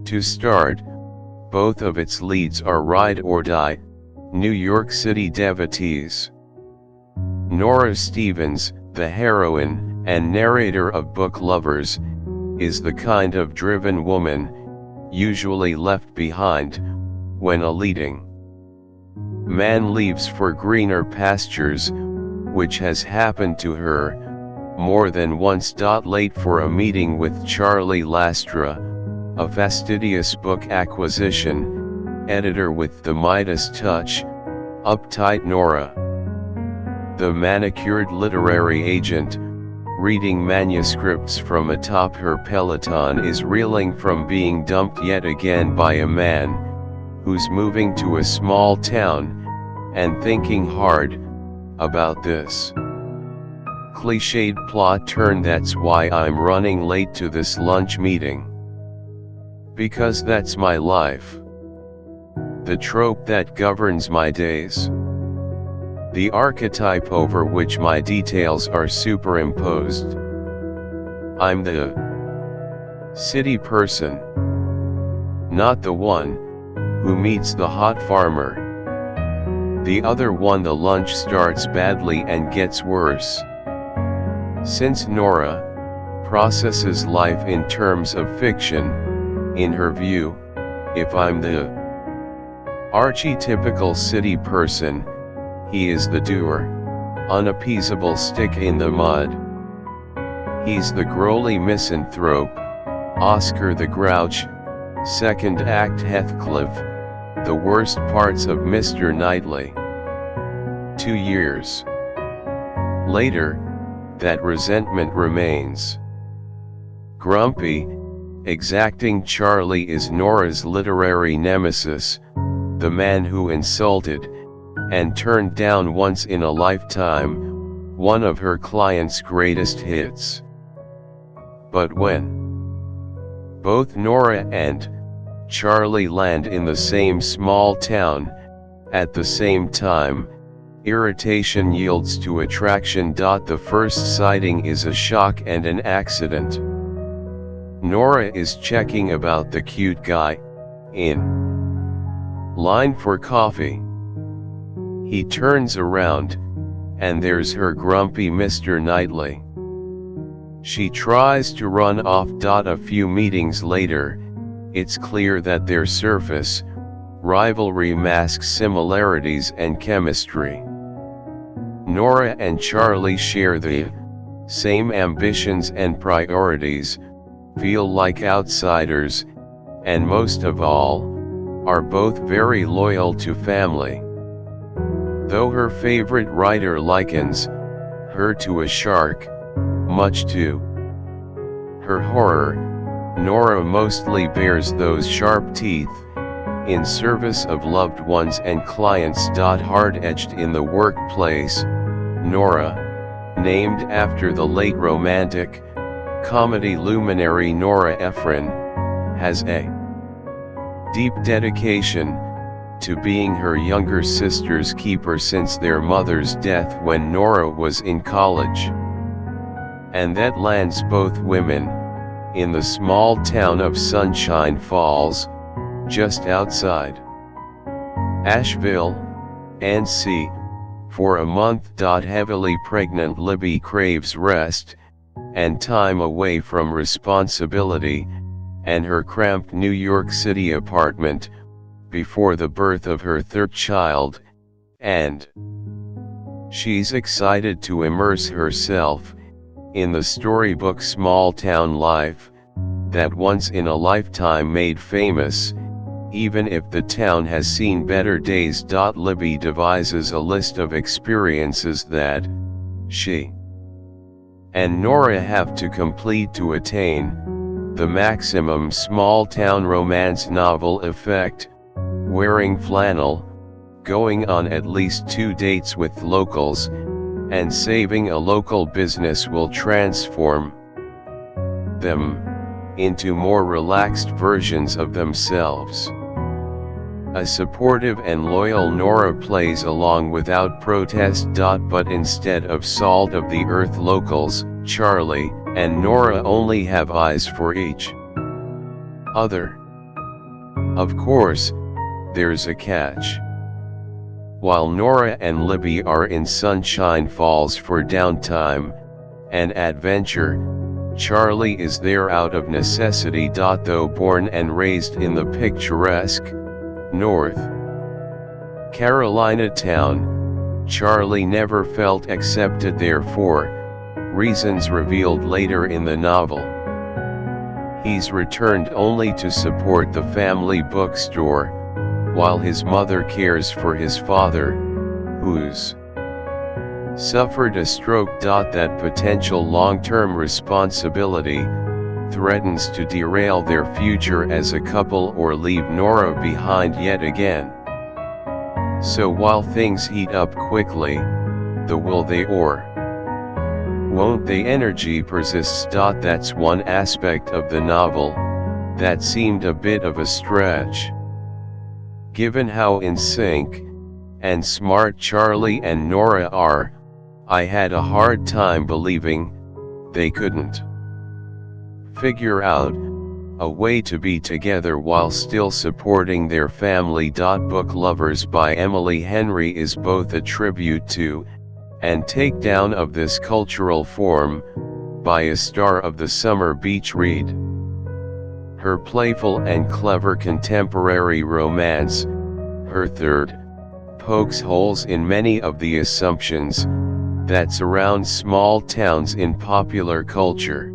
To start, both of its leads are ride or die, New York City devotees. Nora Stephens, the heroine and narrator of Book Lovers, is the kind of driven woman, usually left behind, when a leading man leaves for greener pastures, which has happened to her more than once. Late for a meeting with Charlie Lustra, a fastidious book acquisition editor with the Midas touch, uptight Nora, the manicured literary agent, reading manuscripts from atop her Peloton, is reeling from being dumped yet again by a man who's moving to a small town, and thinking hard about this cliched plot turn. That's why I'm running late to this lunch meeting. Because that's my life. The trope that governs my days. The archetype over which my details are superimposed. I'm the city person, not the one who meets the hot farmer. The other one. The lunch starts badly and gets worse. Since Nora processes life in terms of fiction, in her view, if I'm the archetypical city person, he is the doer, unappeasable stick in the mud. He's the growly misanthrope, Oscar the Grouch, second act Heathcliff, the worst parts of Mr. Knightley. 2 years later, that resentment remains. Grumpy, exacting Charlie is Nora's literary nemesis, the man who insulted and turned down once in a lifetime one of her clients' greatest hits. But when both Nora and Charlie land in the same small town at the same time, irritation yields to attraction. The first sighting is a shock and an accident. Nora is checking about the cute guy in line for coffee. He turns around, and there's her grumpy Mr. Knightley. She tries to run off. A few meetings later, it's clear that their surface rivalry masks similarities and chemistry. Nora and Charlie share the same ambitions and priorities, feel like outsiders, and most of all, are both very loyal to family. Though her favorite writer likens her to a shark, much to her horror, Nora mostly bears those sharp teeth in service of loved ones and clients. Hard-edged in the workplace, Nora, named after the late romantic comedy luminary Nora Ephron, has a deep dedication to being her younger sister's keeper since their mother's death when Nora was in college. And that lands both women in the small town of Sunshine Falls, just outside Asheville, NC, for a month. Heavily pregnant Libby craves rest and time away from responsibility and her cramped New York City apartment before the birth of her third child, and she's excited to immerse herself in the storybook small town life that once in a lifetime made famous, even if the town has seen better days. Libby devises a list of experiences that she and Nora have to complete to attain the maximum small town romance novel effect: wearing flannel, going on at least 2 dates with locals, and saving a local business will transform them into more relaxed versions of themselves. A supportive and loyal Nora plays along without protest. But instead of salt of the earth locals, Charlie and Nora only have eyes for each other. Of course, there's a catch. While Nora and Libby are in Sunshine Falls for downtime and adventure, Charlie is there out of necessity. Though born and raised in the picturesque North Carolina town, Charlie never felt accepted there for reasons revealed later in the novel. He's returned only to support the family bookstore, while his mother cares for his father, who's suffered a stroke. That potential long-term responsibility threatens to derail their future as a couple or leave Nora behind yet again. So while things heat up quickly, the will they or won't they energy persists. That's one aspect of the novel that seemed a bit of a stretch. Given how in sync and smart Charlie and Nora are, I had a hard time believing they couldn't figure out a way to be together while still supporting their family. Book Lovers by Emily Henry is both a tribute to and takedown of this cultural form by a star of the summer beach read. Her playful and clever contemporary romance, her third, pokes holes in many of the assumptions that surround small towns in popular culture.